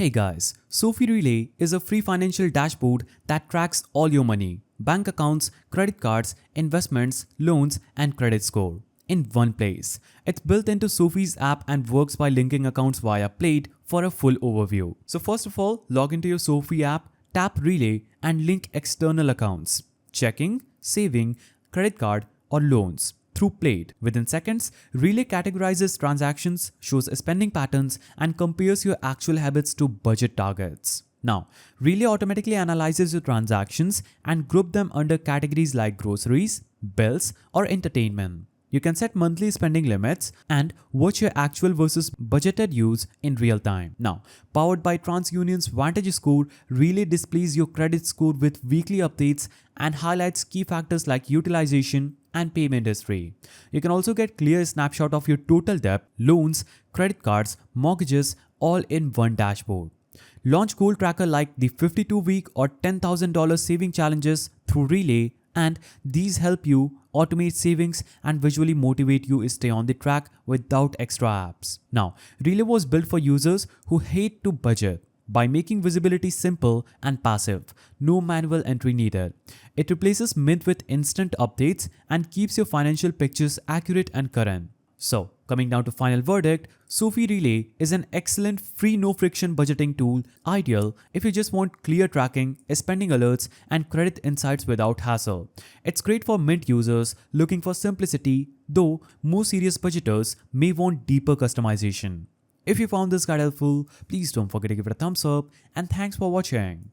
Hey guys, SoFi Relay is a free financial dashboard that tracks all your money, bank accounts, credit cards, investments, loans, and credit score in one place. It's built into SoFi's app and works by linking accounts via Plate for a full overview. So first of all, log into your SoFi app, tap Relay and link external accounts, checking, saving, credit card, or loans through Plate. Within seconds, Relay categorizes transactions, shows spending patterns, and compares your actual habits to budget targets. Now, Relay automatically analyzes your transactions and group them under categories like groceries, bills, or entertainment. You can set monthly spending limits and watch your actual versus budgeted use in real time. Now, powered by TransUnion's Vantage Score, Relay displays your credit score with weekly updates and highlights key factors like utilization and payment history. You can also get clear snapshot of your total debt, loans, credit cards, mortgages, all in one dashboard. Launch goal tracker like the 52-week or $10,000 saving challenges through Relay, and these help you automate savings and visually motivate you to stay on the track without extra apps. Now, Relay was built for users who hate to budget by making visibility simple and passive, no manual entry needed. It replaces Mint with instant updates and keeps your financial pictures accurate and current. So, coming down to final verdict, SoFi Relay is an excellent free no-friction budgeting tool, ideal if you just want clear tracking, spending alerts, and credit insights without hassle. It's great for Mint users looking for simplicity, though more serious budgeters may want deeper customization. If you found this guide helpful, please don't forget to give it a thumbs up, and thanks for watching.